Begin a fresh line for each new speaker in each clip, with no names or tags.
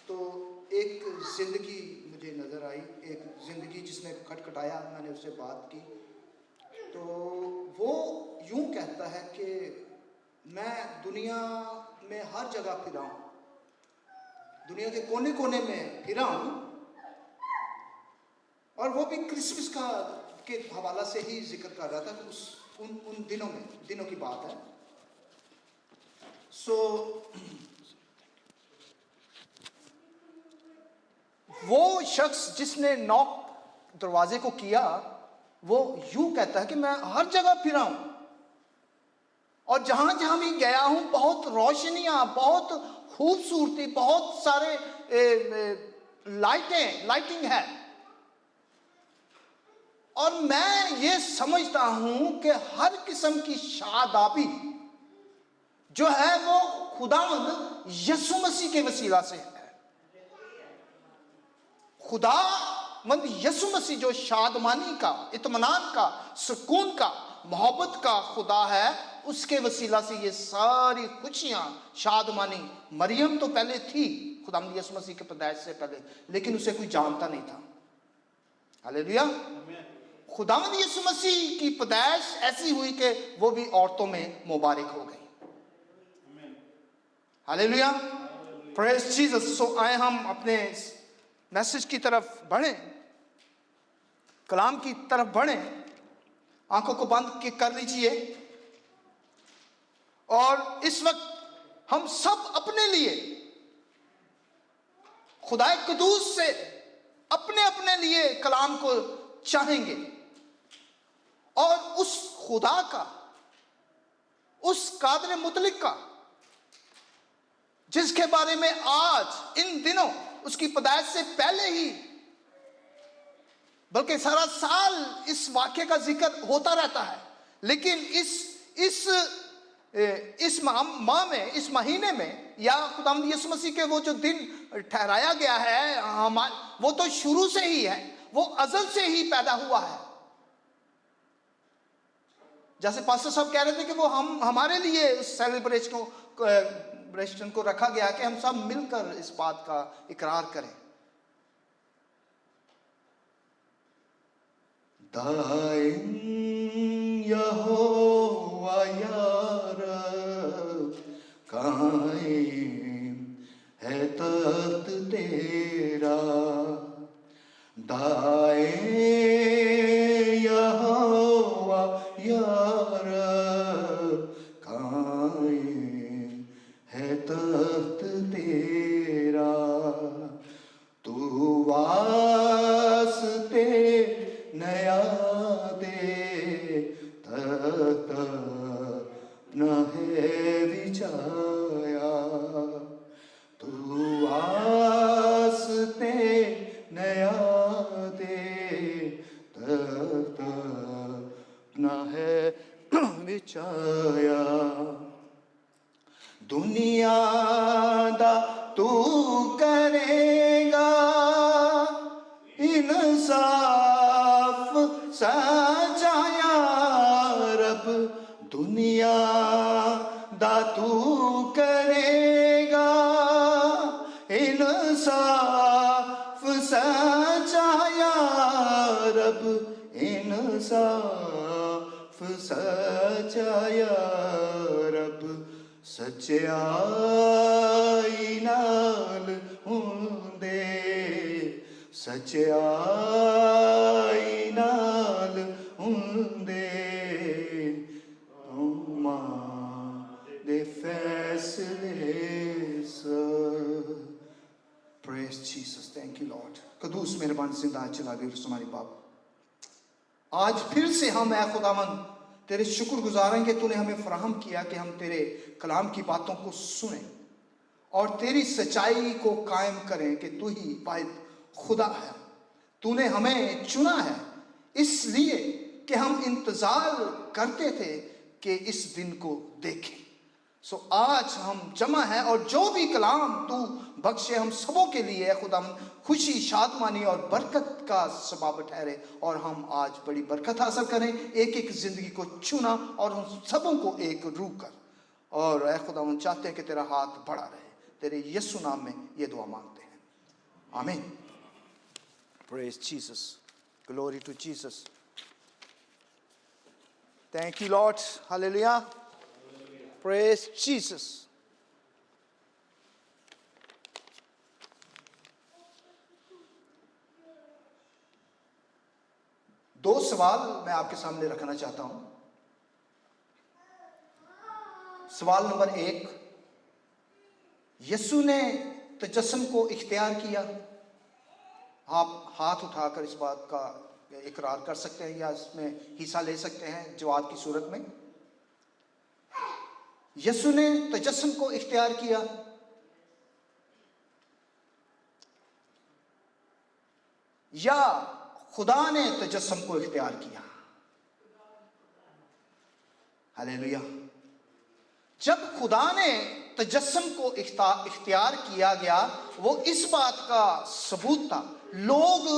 تو ایک زندگی مجھے نظر آئی، ایک زندگی جس نے کھٹکھٹایا، میں نے اس سے بات کی تو وہ یوں کہتا ہے کہ میں دنیا میں ہر جگہ پھرا ہوں، دنیا کے کونے کونے میں پھرا ہوں، اور وہ بھی کرسمس کا کے حوالہ سے ہی ذکر کر رہا تھا کہ ان دنوں کی بات ہے. سو وہ شخص جس نے نوک دروازے کو کیا وہ یوں کہتا ہے کہ میں ہر جگہ پھرا ہوں، اور جہاں جہاں بھی گیا ہوں بہت روشنیاں، بہت خوبصورتی، بہت سارے لائٹنگ ہے، اور میں یہ سمجھتا ہوں کہ ہر قسم کی شادابی جو ہے وہ خداوند یسوع مسیح کے وسیلہ سے ہے. خداوند یسوع مسیح جو شادمانی کا، اطمینان کا، سکون کا، محبت کا خدا ہے، اس کے وسیلہ سے یہ ساری خوشیاں، شادمانی. مریم تو پہلے تھی خداوند یسوع مسیح کے پیدائش سے پہلے، لیکن اسے کوئی جانتا نہیں تھا. ہلیلویا. خداوند یسوع مسیح کی پیدائش ایسی ہوئی کہ وہ بھی عورتوں میں مبارک ہو گئی. ہلیلویا. پریز جیسس. سو آئے ہم اپنے میسج کی طرف بڑھیں، کلام کی طرف بڑھیں. آنکھوں کو بند کر لیجئے، اور اس وقت ہم سب اپنے لیے خدا قدوس سے اپنے لیے کلام کو چاہیں گے، اور اس خدا کا، اس قادر مطلق کا جس کے بارے میں آج ان دنوں اس کی پیدائش سے پہلے ہی بلکہ سارا سال اس واقعے کا ذکر ہوتا رہتا ہے، لیکن اس ماہ میں، اس مہینے میں، یا خداوند یسوع مسیح کے وہ جو دن ٹھہرایا گیا ہے وہ تو شروع سے ہی ہے، وہ ازل سے ہی پیدا ہوا ہے. جیسے پاسٹر صاحب کہہ رہے تھے کہ وہ ہمارے لیے اس سیلیبریشن کو رکھا گیا کہ ہم سب مل کر اس بات کا اقرار کریں. دائم یہوہ یا رب، قائم ہے تخت تیرا. دائم یہوہ یا رب، قائم ہے تخت تیرا. تو واسطے نیا دے تخت اپنا ہے بچھایا. تو واسطے نیا دے تخت اپنا ہے بچھایا. دنیا دا تو کرے گا انصاف سچایا رب. دنیا دا تو کرے گا انصاف سچایا رب. انصاف سچایا رب. سچائی نال ہوندے، سچائی نال ہوندے، دے فیصلے سب. Praise Jesus. Thank you Lord. قدوس مہربان زندہ چلا گئے ہمارے باپ، آج پھر سے ہم اے خداوند تیرے شکر گزار ہیں کہ تو نے ہمیں فراہم کیا کہ ہم تیرے کلام کی باتوں کو سنیں اور تیری سچائی کو قائم کریں کہ تو ہی واحد خدا ہے. تو نے ہمیں چنا ہے اس لیے کہ ہم انتظار کرتے تھے کہ اس دن کو دیکھیں. سو آج ہم جمع ہیں، اور جو بھی کلام تو بخشے ہم سبوں کے لیے خدا خوشی، شادمانی اور برکت کا سبب ٹھہرے، اور ہم آج بڑی برکت حاصل کریں. ایک ایک زندگی کو چنا اور ہم سبوں کو ایک روح کر. اور اے خدا ہم چاہتے ہیں کہ تیرا ہاتھ بڑا رہے. तेरे यीशु नाम में ये दुआ मांगते हैं, आमीन। Praise Jesus. Glory to Jesus. Thank you, Lord. Hallelujah. Praise Jesus. दो सवाल मैं आपके सामने रखना चाहता हूं। सवाल नंबर 1, यीशु ने तजस्सुम को इख्तियार किया। आप हाथ उठाकर इस बात का इकरार कर सकते हैं या इसमें हिस्सा ले सकते हैं जवाब की सूरत में। यीशु ने तजस्सुम को इख्तियार किया, या खुदा ने तजस्सुम को इख्तियार किया। हालेलुया। जब खुदा ने तजस्सुम को इख्तियार किया गया, वो इस बात का सबूत था। लोग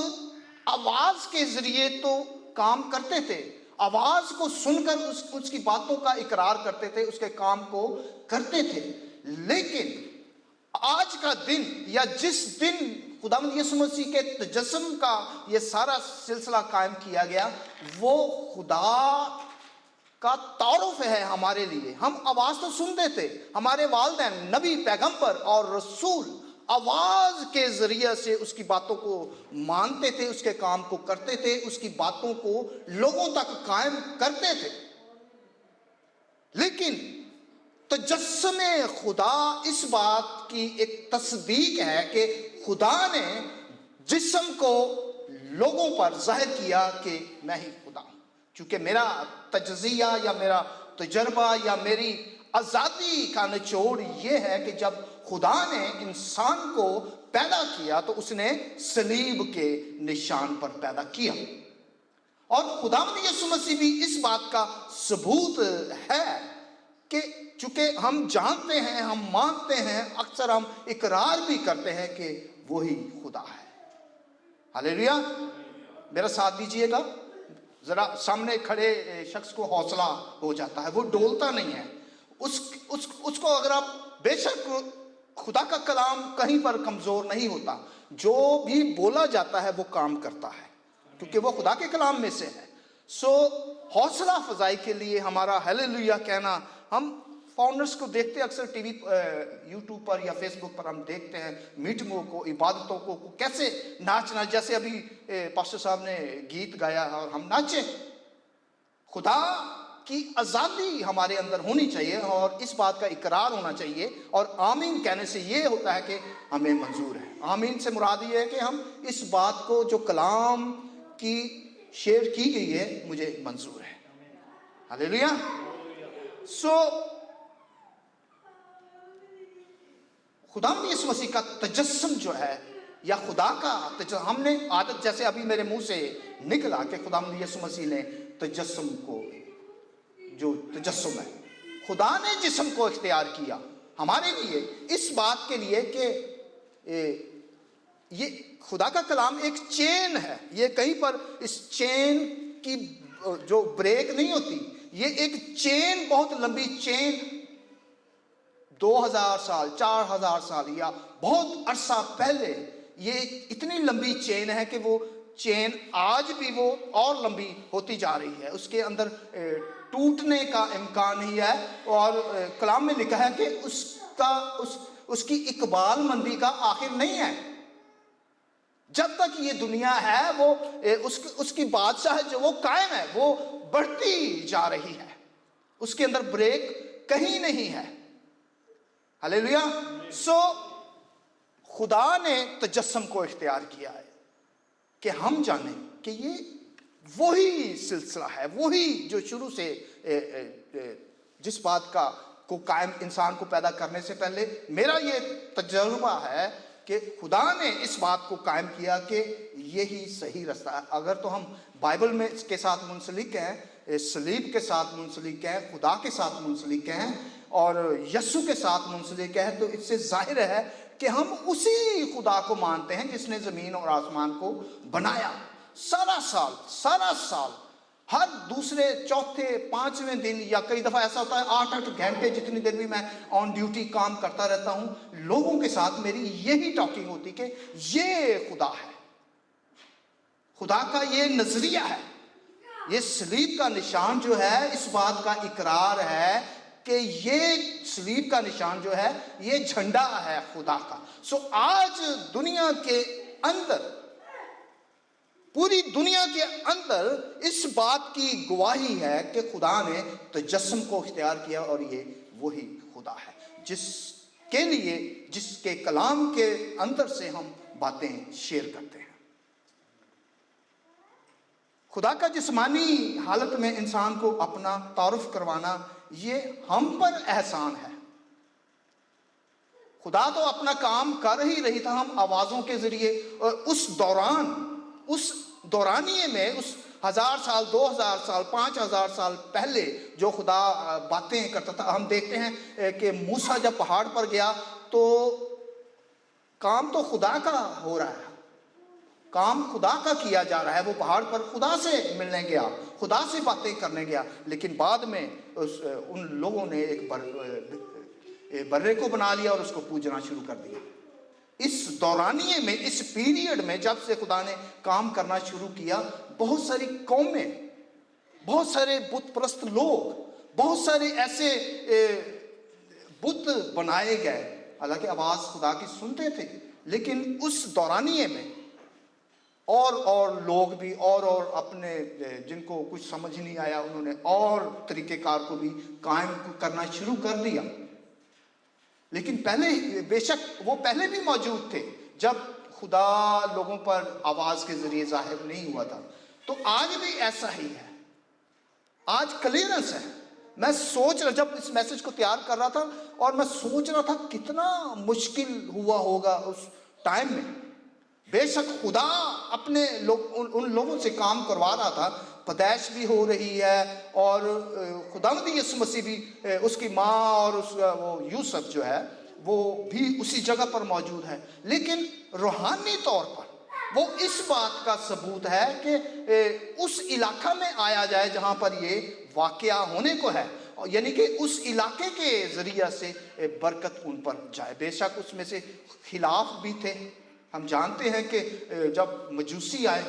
आवाज के जरिए तो काम करते थे, आवाज को सुनकर उसकी बातों का इकरार करते थे, उसके काम को करते थे। लेकिन आज का दिन, या जिस दिन खुदावंद यीशु मसीह के तजस्सुम का ये सारा सिलसिला कायम किया गया, वो खुदा का तारुफ है हमारे लिए। हम आवाज तो सुनते थे, हमारे वालिदैन, नबी, पैगंबर और रसूल आवाज के जरिए से उसकी बातों को मानते थे, उसके काम को करते थे, उसकी बातों को लोगों तक कायम करते थे। लेकिन तजस्सुम खुदा इस बात की एक तस्दीक है कि खुदा ने जिस्म को लोगों पर जाहिर किया कि मैं ही खुदा हूं। चूंकि मेरा तजजिया या मेरा तजर्बा या मेरी आज़ादी का निचोड़ ये है कि जब खुदा ने इंसान को पैदा किया तो उसने सलीब के निशान पर पैदा किया। और खुदावंद यीशु मसीह भी इस बात का सबूत है कि चूंकि हम जानते हैं, हम मानते हैं, अक्सर हम इकरार भी करते हैं कि वही खुदा है। हालेलुया। मेरा साथ दीजिएगा। जरा सामने खड़े शख्स को हौसला हो जाता है, वो डोलता नहीं है। उसको अगर आप, बेशक खुदा का कलाम कहीं पर कमजोर नहीं होता, जो भी बोला जाता है वो काम करता है, क्योंकि वो खुदा के कलाम में से है। सो हौसला अफजाई के लिए हमारा हालेलुया कहना, हम फाउंडर्स को देखते हैं अक्सर टीवी, यूट्यूब पर या फेसबुक पर हम देखते हैं मीटिंगों को, इबादतों को कैसे नाचना। जैसे अभी पास्टर साहब ने गीत गाया और हम नाचे। खुदा की आज़ादी हमारे अंदर होनी चाहिए और इस बात का इकरार होना चाहिए, और आमीन कहने से ये होता है कि हमें मंजूर है। आमीन से मुराद ये है कि हम इस बात को जो कलाम की शेयर की गई है मुझे मंजूर है। हालेलुया। सो खुदावंद यीशु मसीह का तजस्सुम जो है, या खुदा का तजस्सुम, हमने आदत, जैसे अभी मेरे मुंह से निकला कि खुदावंद यीशु मसीह ने तजस्सुम को, जो तजस्सुम है, खुदा ने जिस्म को इख्तियार किया हमारे लिए, इस बात के लिए कि ये खुदा का कलाम एक चेन है। ये कहीं पर इस चेन की जो ब्रेक नहीं होती, ये एक चेन, बहुत लंबी चेन, 2000 साल, 4000 साल या बहुत अरसा पहले, ये इतनी लंबी चेन है कि वो चेन आज भी वो और लंबी होती जा रही है। उसके अंदर टूटने का इम्कान नहीं है। और कलाम में लिखा है कि उसकी इकबाल मंदी का आखिर नहीं है। जब तक ये दुनिया है वो उसकी बादशाह जो वो कायम है, वो बढ़ती जा रही है, उसके अंदर ब्रेक कहीं नहीं है। हालेलुया। सो खुदा ने तजस्सुम को इख्तियार किया है कि हम जाने कि ये वही सिलसिला है, वही जो शुरू से जिस बात का को कायम, इंसान को पैदा करने से पहले मेरा ये तजुर्बा है कि खुदा ने इस बात को कायम किया कि यही सही रास्ता है। अगर तो हम बाइबल में इसके साथ मुंसलिक हैं, सलीब के साथ मुंसलिक हैं, खुदा के साथ मुंसलिक हैं और यस्सु के साथ मुंसलिक हैं, तो इससे जाहिर है कि हम उसी खुदा को मानते हैं जिसने ज़मीन और आसमान को बनाया। सारा साल ہر دوسرے چوتھے پانچویں دن یا کئی دفعہ ایسا ہوتا ہے 8-8 گھنٹے جتنی دیر بھی میں آن ڈیوٹی کام کرتا رہتا ہوں، لوگوں کے ساتھ میری یہی ٹاکنگ ہوتی کہ یہ خدا ہے، خدا کا یہ نظریہ ہے، یہ صلیب کا نشان جو ہے اس بات کا اقرار ہے کہ یہ صلیب کا نشان جو ہے یہ جھنڈا ہے خدا کا۔ سو آج دنیا کے اندر، پوری دنیا کے اندر اس بات کی گواہی ہے کہ خدا نے تجسم کو اختیار کیا اور یہ وہی خدا ہے جس کے لیے، جس کے کلام کے اندر سے ہم باتیں شیئر کرتے ہیں۔ خدا کا جسمانی حالت میں انسان کو اپنا تعارف کروانا یہ ہم پر احسان ہے۔ خدا تو اپنا کام کر ہی رہی تھا، ہم آوازوں کے ذریعے، اور اس دورانیے میں، اس 1000 سال 2000 سال 5000 سال پہلے جو خدا باتیں کرتا تھا، ہم دیکھتے ہیں کہ موسیٰ جب پہاڑ پر گیا تو کام تو خدا کا ہو رہا ہے، کام خدا کا کیا جا رہا ہے، وہ پہاڑ پر خدا سے ملنے گیا، خدا سے باتیں کرنے گیا، لیکن بعد میں ان لوگوں نے ایک برے کو بنا لیا اور اس کو پوجنا شروع کر دیا۔ اس دورانیے میں، اس پیریڈ میں جب سے خدا نے کام کرنا شروع کیا، بہت ساری قومیں، بہت سارے بت پرست لوگ، بہت سارے ایسے بت بنائے گئے، حالانکہ آواز خدا کی سنتے تھے، لیکن اس دورانیے میں اور لوگ بھی اور اپنے جن کو کچھ سمجھ نہیں آیا انہوں نے اور طریقہ کار کو بھی قائم کرنا شروع کر دیا۔ لیکن پہلے بے شک وہ پہلے بھی موجود تھے جب خدا لوگوں پر آواز کے ذریعے ظاہر نہیں ہوا تھا، تو آج بھی ایسا ہی ہے، آج کلیئرنس ہے۔ میں سوچ رہا، جب اس میسج کو تیار کر رہا تھا اور میں سوچ رہا تھا کتنا مشکل ہوا ہوگا اس ٹائم میں۔ بے شک خدا اپنے ان لوگوں سے کام کروا رہا تھا، پیدائش بھی ہو رہی ہے، اور خداوند یسوع مسیح بھی، اس کی ماں اور وہ یوسف جو ہے وہ بھی اسی جگہ پر موجود ہے، لیکن روحانی طور پر وہ اس بات کا ثبوت ہے کہ اس علاقہ میں آیا جائے جہاں پر یہ واقعہ ہونے کو ہے، یعنی کہ اس علاقے کے ذریعہ سے برکت ان پر جائے۔ بے شک اس میں سے خلاف بھی تھے، ہم جانتے ہیں کہ جب مجوسی آئے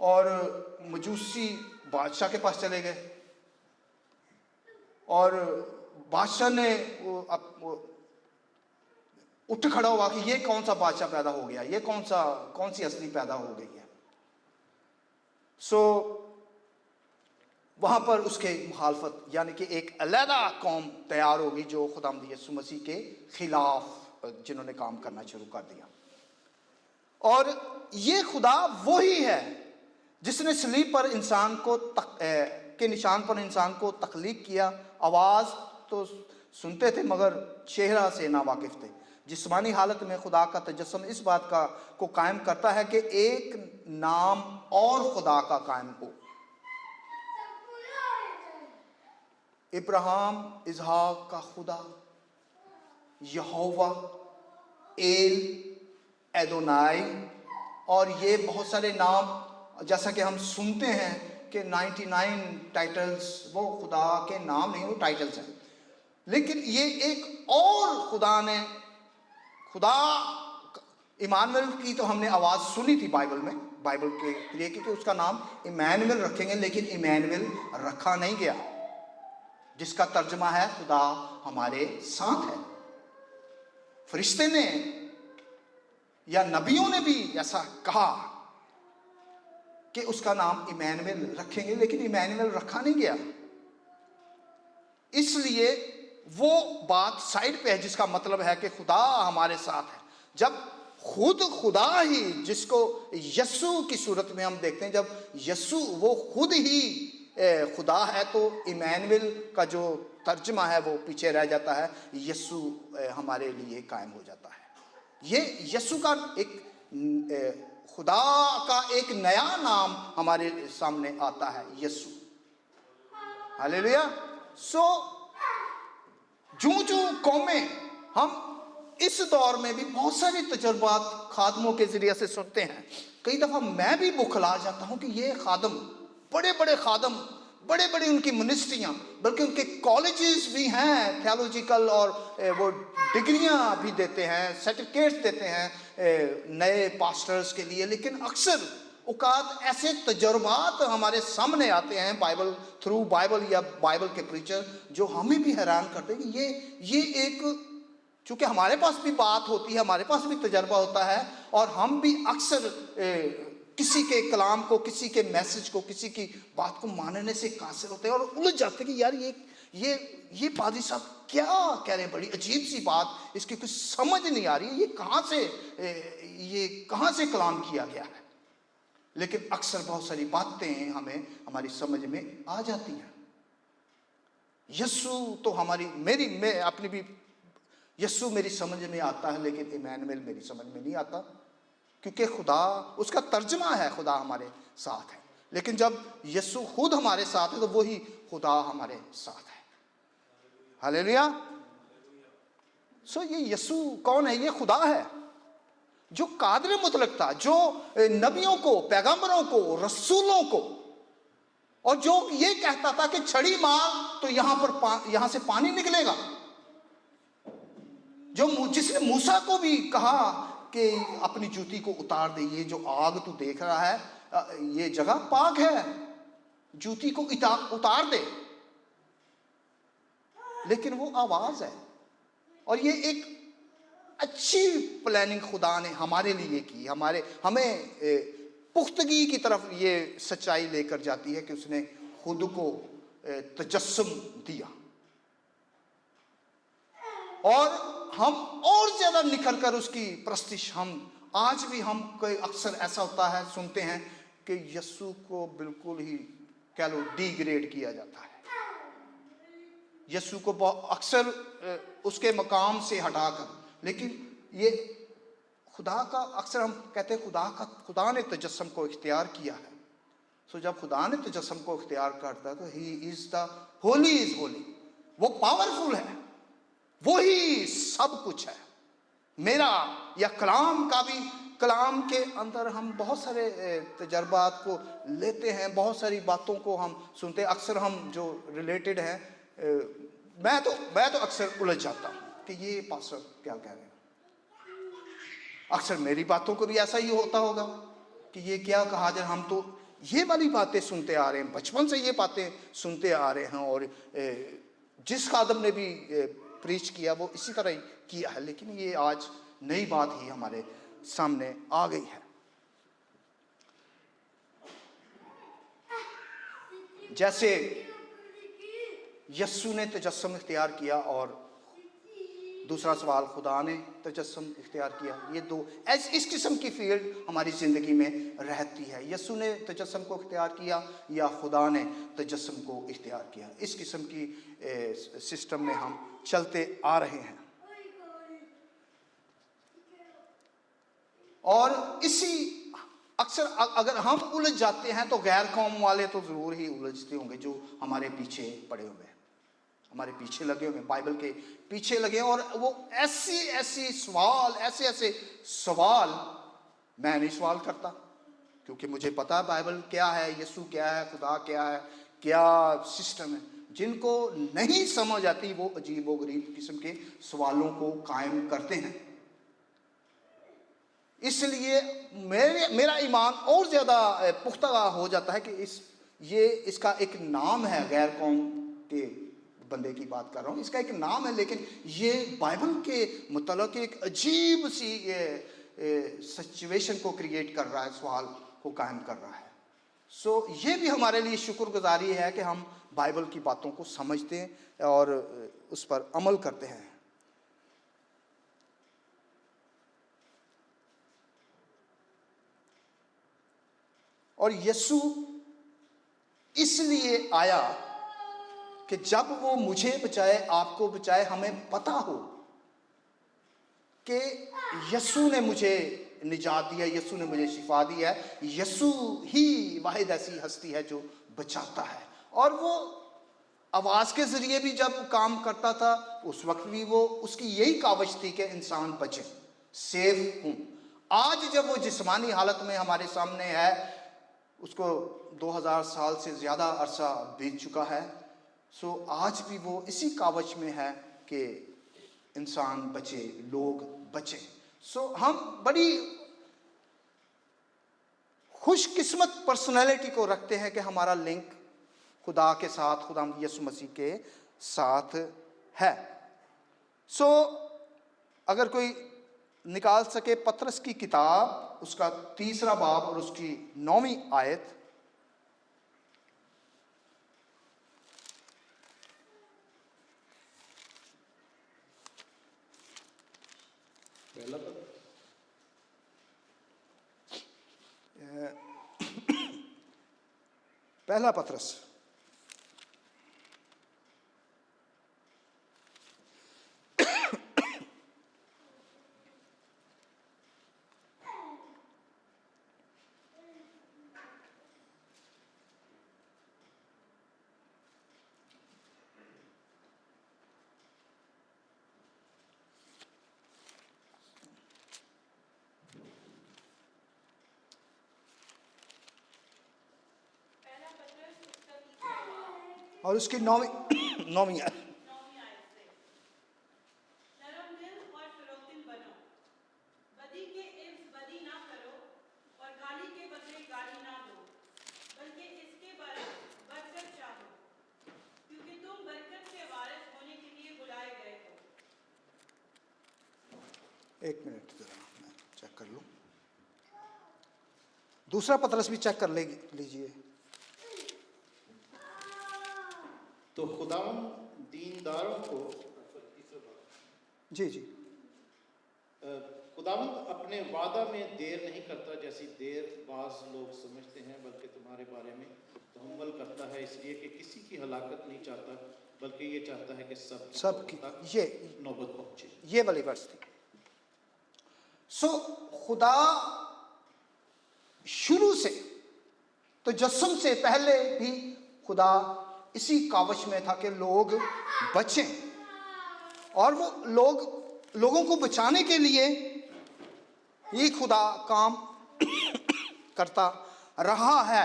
اور مجوسی بادشاہ کے پاس چلے گئے، اور بادشاہ نے اٹھ کھڑا ہوا کہ یہ کون سا بادشاہ پیدا ہو گیا، یہ کون سی اصلی پیدا ہو گئی ہے۔ سو وہاں پر اس کے مخالفت، یعنی کہ ایک علیحدہ قوم تیار ہوگی جو خداوند یسوع مسیح کے خلاف، جنہوں نے کام کرنا شروع کر دیا۔ اور یہ خدا وہی ہے جس نے صلیب پر انسان کو کے نشان پر انسان کو تخلیق کیا۔ آواز تو سنتے تھے مگر چہرہ سے ناواقف تھے۔ جسمانی حالت میں خدا کا تجسم اس بات کو قائم کرتا ہے کہ ایک نام اور خدا کا قائم ہو۔ ابراہیم اسحاق کا خدا، یہوہ، ایل، ایدونائی، اور یہ بہت سارے نام جیسا کہ ہم سنتے ہیں کہ 99 ٹائٹلز، وہ خدا کے نام نہیں، وہ ٹائٹلز ہیں، لیکن یہ ایک اور خدا نے، خدا ایمانویل کی تو ہم نے آواز سنی تھی بائبل کے لیے کہ اس کا نام ایمانویل رکھیں گے، لیکن ایمانویل رکھا نہیں گیا، جس کا ترجمہ ہے خدا ہمارے ساتھ ہے۔ فرشتے نے یا نبیوں نے بھی ایسا کہا کہ اس کا نام ایمانویل رکھیں گے، لیکن ایمانویل رکھا نہیں گیا۔ اس لیے وہ بات سائڈ پہ ہے جس کا مطلب ہے کہ خدا ہمارے ساتھ ہے۔ جب خود خدا ہی، جس کو یسوع کی صورت میں ہم دیکھتے ہیں، جب یسوع وہ خود ہی خدا ہے تو ایمانویل کا جو ترجمہ ہے وہ پیچھے رہ جاتا ہے، یسوع ہمارے لیے قائم ہو جاتا ہے۔ یہ یسوع کا ایک خدا کا ایک نیا نام ہمارے سامنے آتا ہے، یسوع۔ ہاللیلویا۔ سو جو قومیں، ہم اس دور میں بھی بہت سارے تجربات خادموں کے ذریعے سے سنتے ہیں، کئی دفعہ میں بھی بکھلا جاتا ہوں کہ یہ خادم بڑے بڑے خادم، بڑے بڑی ان کی منسٹریاں، بلکہ ان کے کالجز بھی ہیں تھیولوجیکل، اور وہ ڈگریاں بھی دیتے ہیں، سرٹیفکیٹس دیتے ہیں نئے پاسٹرز کے لیے. لیکن اکثر اوقات ایسے تجربات ہمارے سامنے آتے ہیں بائبل تھرو بائبل یا بائبل کے پریچر، جو ہمیں بھی حیران کرتے ہیں کہ یہ ایک، چونکہ ہمارے پاس بھی بات ہوتی ہے، ہمارے پاس بھی تجربہ ہوتا ہے، اور ہم بھی اکثر کسی کے کلام کو، کسی کے میسج کو، کسی کی بات کو ماننے سے قاصر ہوتے ہیں اور الجھ جاتے ہیں کہ یار یہ پادری صاحب کیا کہہ رہے ہیں، بڑی عجیب سی بات، اس کی کچھ سمجھ نہیں آ رہی ہے، یہ کہاں سے کلام کیا گیا ہے. لیکن اکثر بہت ساری باتیں ہماری سمجھ میں آ جاتی ہیں. یسوع تو میں اپنی بھی، یسوع میری سمجھ میں آتا ہے، لیکن ایمانویل میری سمجھ میں نہیں آتا، کیونکہ خدا، اس کا ترجمہ ہے خدا ہمارے ساتھ ہے. لیکن جب یسوع خود ہمارے ساتھ ہے تو وہی خدا ہمارے ساتھ ہے. ہلیلویا. یہ یسوع کون ہے؟ یہ خدا ہے جو قادر مطلق تھا، جو نبیوں کو، پیغمبروں کو، رسولوں کو، اور جو یہ کہتا تھا کہ چھڑی مار تو یہاں سے پانی نکلے گا، جس نے موسیٰ کو بھی کہا کہ اپنی جوتی کو اتار دے، یہ جو آگ تو دیکھ رہا ہے یہ جگہ پاک ہے، جوتی کو اتار دے. لیکن وہ آواز ہے، اور یہ ایک اچھی پلاننگ خدا نے ہمارے لیے کی، ہمیں پختگی کی طرف یہ سچائی لے کر جاتی ہے کہ اس نے خود کو تجسم دیا، اور ہم اور زیادہ نکھر کر اس کی پرستش، آج بھی ہم اکثر ایسا ہوتا ہے، سنتے ہیں کہ یسوع کو بالکل ہی کہہ لو ڈی گریڈ کیا جاتا ہے، یسوع کو اکثر اس کے مقام سے ہٹا کر. لیکن یہ خدا کا، اکثر ہم کہتے ہیں خدا نے تجسم کو اختیار کیا ہے. جب خدا نے تجسم کو اختیار کرتا ہے تو ہی از دا ہولی از ہولی، وہ پاورفل ہے، وہی سب کچھ ہے. میرا یا کلام کا بھی، کلام کے اندر ہم بہت سارے تجربات کو لیتے ہیں، بہت ساری باتوں کو ہم سنتے ہیں. اکثر ہم جو ریلیٹڈ ہیں، میں تو اکثر الجھ جاتا ہوں کہ یہ پاسٹر کیا کہہ رہے ہیں. اکثر میری باتوں کو بھی ایسا ہی ہوتا ہوگا کہ یہ کیا کہا جائے. ہم تو یہ والی باتیں سنتے آ رہے ہیں، بچپن سے یہ باتیں سنتے آ رہے ہیں، اور جس خادم نے بھی پریچ کیا وہ اسی طرح ہی کیا ہے. لیکن یہ آج نئی بات ہی ہمارے سامنے آ گئی ہے. جیسے یسوع نے تجسم اختیار کیا، اور دوسرا سوال، خدا نے تجسم اختیار کیا. یہ دو اس قسم کی فیلڈ ہماری زندگی میں رہتی ہے. یسوع نے تجسم کو اختیار کیا یا خدا نے تجسم کو اختیار کیا. اس قسم کی سسٹم میں ہم چلتے آ رہے ہیں. اور اکثر اگر ہم الجھ جاتے ہیں تو غیر قوم والے تو ضرور ہی الجھتے ہوں گے، جو ہمارے پیچھے پڑے ہوئے ہیں، ہمارے پیچھے لگے ہوئے ہیں، بائبل کے پیچھے لگے ہیں. اور وہ ایسے سوال میں نہیں سوال کرتا، کیونکہ مجھے پتا بائبل کیا ہے، یسوع کیا ہے، خدا کیا ہے، کیا سسٹم ہے. جن کو نہیں سمجھ آتی وہ عجیب و غریب قسم کے سوالوں کو قائم کرتے ہیں. اس لیے میرا ایمان اور زیادہ پختہ ہو جاتا ہے کہ اس کا ایک نام ہے، غیر قوم کے بندے کی بات کر رہا ہوں، اس کا ایک نام ہے، لیکن یہ بائبل کے متعلق ایک عجیب سی سچویشن کو کریٹ کر رہا ہے، سوال کو قائم کر رہا ہے. یہ بھی ہمارے لیے شکر گزاری ہے کہ ہم بائبل کی باتوں کو سمجھتے ہیں اور اس پر عمل کرتے ہیں. اور یسوع اس لیے آیا کہ جب وہ مجھے بچائے، آپ کو بچائے، ہمیں پتہ ہو کہ یسوع نے مجھے نجات دیا، یسوع نے مجھے شفا دیا ہے. یسوع ہی واحد ایسی ہستی ہے جو بچاتا ہے. اور وہ آواز کے ذریعے بھی جب کام کرتا تھا، اس وقت بھی وہ اس کی یہی کاوش تھی کہ انسان بچے، سیف ہوں. آج جب وہ جسمانی حالت میں ہمارے سامنے ہے، اس کو 2000 سال سے زیادہ عرصہ بیت چکا ہے. سو آج بھی وہ اسی کاوش میں ہے کہ انسان بچے, لوگ بچے. سو ہم بڑی خوش قسمت پرسنالٹی کو رکھتے ہیں کہ ہمارا لنک خدا کے ساتھ, خدا یسوع مسیح کے ساتھ ہے. سو اگر کوئی نکال سکے پطرس کی کتاب, اس کا 3 باب اور اس کی 9 آیت. پہلا پطرس اور اس کی 9 آیت.
نرم دل اور فروتن بنو, بدی کے عوض بدی نہ کرو اور گالی کے بدلے گالی نہ دو, بلکہ اس کے برعکس برکت چاہو, کیونکہ تم برکت کے وارث ہونے کے لیے بلائے گئے ہو.
ایک منٹ ذرا میں چیک کر لوں. دوسرا پطرس بھی چیک کر لیجئے.
تو خداوند دینداروں کو
جی
خداوند اپنے وعدہ میں دیر نہیں کرتا جیسی دیر بعض لوگ سمجھتے ہیں, بلکہ تمہارے بارے میں تحمل کرتا ہے, اس لیے کہ کسی کی ہلاکت نہیں چاہتا, بلکہ یہ چاہتا ہے کہ سب کی
یہ
نوبت پہنچے.
یہ والی ورس تھی. سو خدا شروع سے تجسم سے پہلے بھی خدا اسی کاوش میں تھا کہ لوگ بچیں, اور وہ لوگوں کو بچانے کے لیے یہ خدا کام کرتا رہا ہے.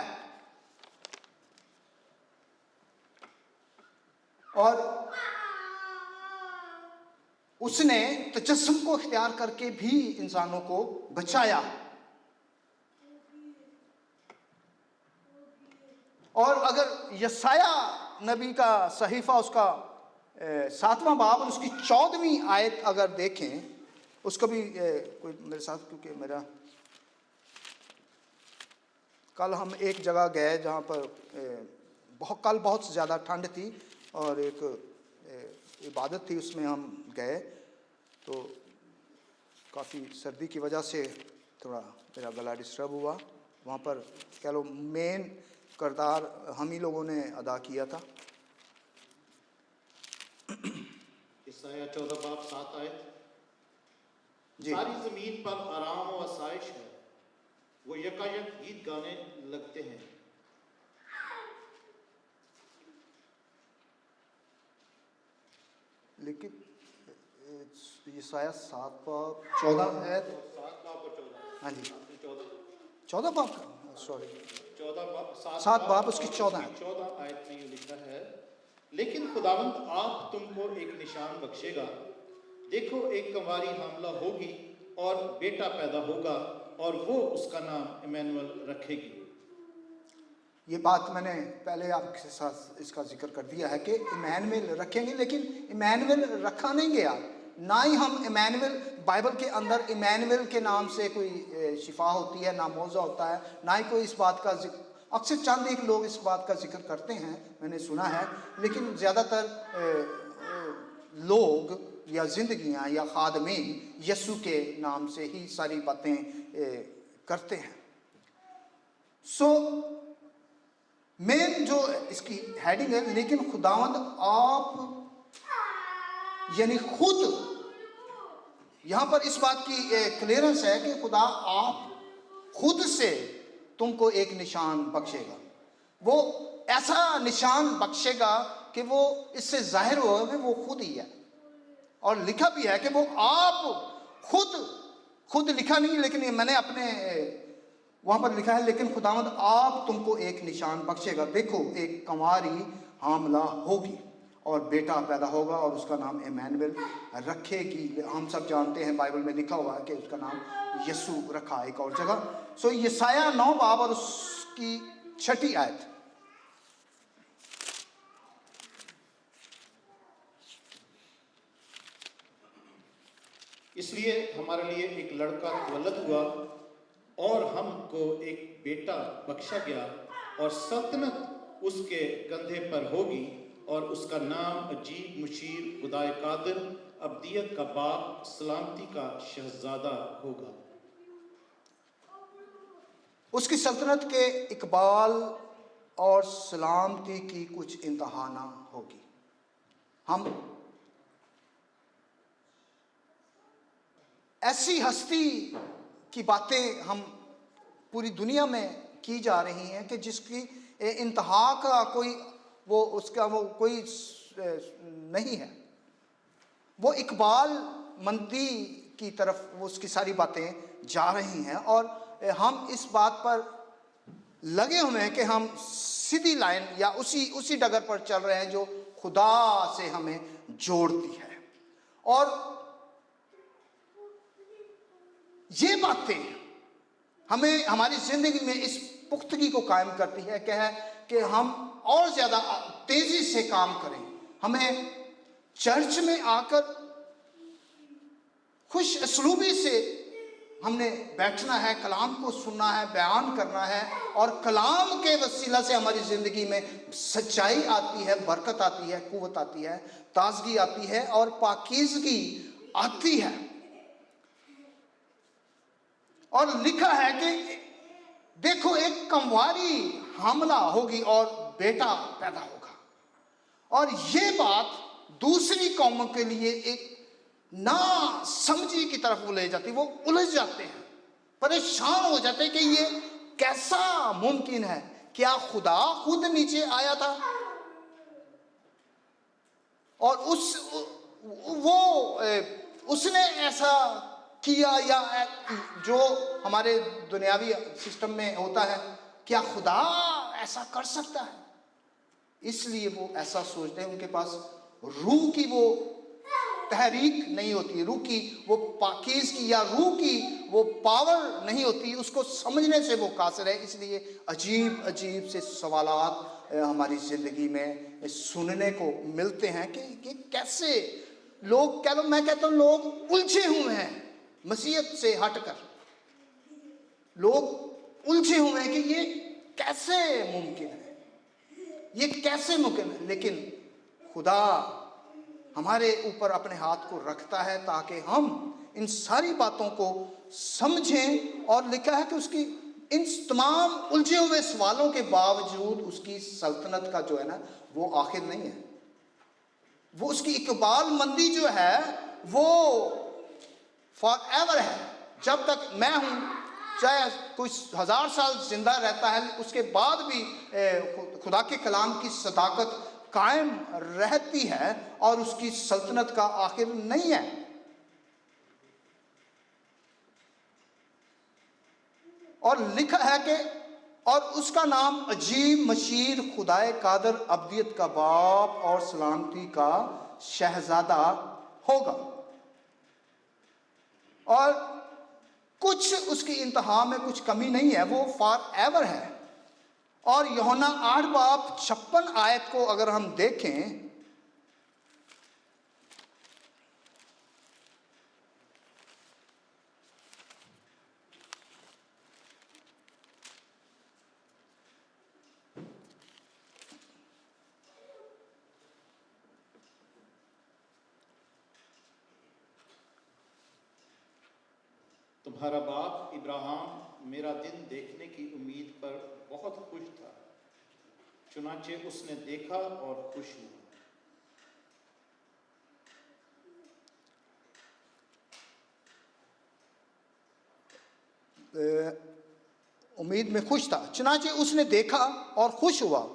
اور اس نے تجسم کو اختیار کر کے بھی انسانوں کو بچایا. اور اگر یسایہ نبی کا صحیفہ اس کا 7واں باب اور اس کی 14ویں آیت اگر دیکھیں, اس کو بھی کوئی میرے ساتھ, کیونکہ میرا کل ہم ایک جگہ گئے جہاں پر کل بہت زیادہ ٹھنڈ تھی اور ایک عبادت تھی, اس میں ہم گئے تو کافی سردی کی وجہ سے تھوڑا میرا گلا ڈسٹرب ہوا. وہاں پر کہہ لو مین کردار ہم ہی لوگوں نے ادا کیا تھا.
عیسائیہ 14 باب 7 آیت.
جی.
ساری زمین پر آرام و آسائش ہے, وہ یکایک گیت گانے لگتے ہیں.
لیکن عیسائیہ 7 باب 14 آیت.
7 باب اور 14.
ہاں جی
14
باب کا, سوری
7
باب اس کی 14
آیت میں یہ لکھا ہے, لیکن خداوند آپ تم کو ایک نشان بخشے گا, دیکھو ایک کنواری حاملہ ہوگی اور بیٹا پیدا ہوگا, اور وہ اس کا نام ایمینول رکھے گی.
یہ بات میں نے پہلے آپ کے ساتھ اس کا ذکر کر دیا ہے کہ ایمینول رکھیں گے, لیکن ایمینول رکھا نہیں گیا. نہ ہی ہم ایمینول, بائبل کے اندر ایمینول کے نام سے کوئی شفا ہوتی ہے, نہ معجزہ ہوتا ہے, نہ ہی کوئی اس بات کا ذکر. اکثر چند ایک لوگ اس بات کا ذکر کرتے ہیں, میں نے سنا ہے, لیکن زیادہ تر لوگ یا زندگیاں یا خادمین یسوع کے نام سے ہی ساری باتیں کرتے ہیں. سو مین جو اس کی ہیڈنگ ہے, لیکن خداوند آپ, یعنی خود, یہاں پر اس بات کی کلیئرنس ہے کہ خدا آپ خود سے تم کو ایک نشان بخشے گا. وہ ایسا نشان بخشے گا کہ وہ اس سے ظاہر ہو کہ وہ خود ہی ہے. اور لکھا بھی ہے کہ وہ آپ خود لکھا نہیں, لیکن میں نے اپنے वहां पर लिखा है, लेकिन खुदावंद आप तुमको एक निशान बख्शेगा, देखो एक कंवारी हामला होगी और बेटा पैदा होगा और उसका नाम इमैनुएल रखेगी। हम सब जानते हैं बाइबल में लिखा हुआ है कि उसका नाम यीशु रखा एक और जगह। सो यशायाह 9 बाब और उसकी 6 आयत।
इसलिए हमारे लिए एक लड़का तवल्लद हुआ और हमको एक बेटा बख्शा गया और सल्तनत उसके कंधे पर होगी और उसका नाम अजीब, मुशीर, खुदाए कादिर, अब्दियत का बाप, सलामती का शहजादा होगा।
उसकी सल्तनत के इकबाल और सलामती की कुछ इंतहा ना होगी। हम ऐसी हस्ती की बातें हम पूरी दुनिया में की जा रही हैं कि जिसकी इंतहा का कोई कोई नहीं है। वो इकबाल मंदी की तरफ वो उसकी सारी बातें जा रही हैं और हम इस बात पर लगे हुए हैं कि हम सीधी लाइन या उसी डगर पर चल रहे हैं जो खुदा से हमें जोड़ती है। और ये बातें हमें हमारी जिंदगी में इस पुख्तगी को कायम करती है कि हम और ज़्यादा तेज़ी से काम करें। हमें चर्च में आकर खुश असलूबी से हमने बैठना है, कलाम को सुनना है, बयान करना है और कलाम के वसीला से हमारी ज़िंदगी में सच्चाई आती है, बरकत आती है, कुव्वत आती है, ताजगी आती है और पाकीज़गी आती है। और लिखा है कि देखो एक कंवारी हामला होगी और बेटा पैदा होगा। और ये बात दूसरी कौमों के लिए एक ना समझी की तरफ वो ले जाती, वो उलझ जाते हैं, परेशान हो जाते हैं कि ये कैसा मुमकिन है, क्या खुदा खुद नीचे आया था और उसने ऐसा किया, या जो हमारे दुनियावी सिस्टम में होता है, क्या खुदा ऐसा कर सकता है? इसलिए वो ऐसा सोचते हैं। उनके पास रूह की वो तहरीक नहीं होती, रूह की वो पाकीज़ की या रूह की वो पावर नहीं होती, उसको समझने से वो कासिर है। इसलिए अजीब अजीब से सवालात हमारी ज़िंदगी में सुनने को मिलते हैं कि ये कैसे लोग, कह लो, मैं कहता हूँ लोग उलझे हुए हैं मसीहत से हटकर। लोग उलझे हुए हैं कि ये कैसे मुमकिन है, ये कैसे मुमकिन है। लेकिन खुदा हमारे ऊपर अपने हाथ को रखता है ताकि हम इन सारी बातों को समझें। और लिखा है कि उसकी इन तमाम उलझे हुए सवालों के बावजूद उसकी सल्तनत का जो है ना वो आखिर नहीं है। वो उसकी इकबाल मंदी जो है वो फॉर एवर है। जब तक मैं हूँ, चाहे कोई 1000 साल जिंदा रहता है, उसके बाद भी खुदा के कलाम की सदाकत कायम रहती है और उसकी सल्तनत का आखिर नहीं है। और लिखा है कि और उसका नाम अजीब, मशीर, खुदाए कादर, अब्दियत का बाप और सलामती का शहजादा होगा। और कुछ उसकी इंतहा में कुछ कमी नहीं है, वो फॉर एवर है। और यूहन्ना 8 बाब 56 आयत को अगर हम देखें,
तुम्हारा बाप इब्राहिम मेरा दिन देखने की उम्मीद पर बहुत खुश था, चुनाचे उसने देखा और खुश हुआ।
उम्मीद में खुश था, चुनाचे उसने देखा और खुश हुआ।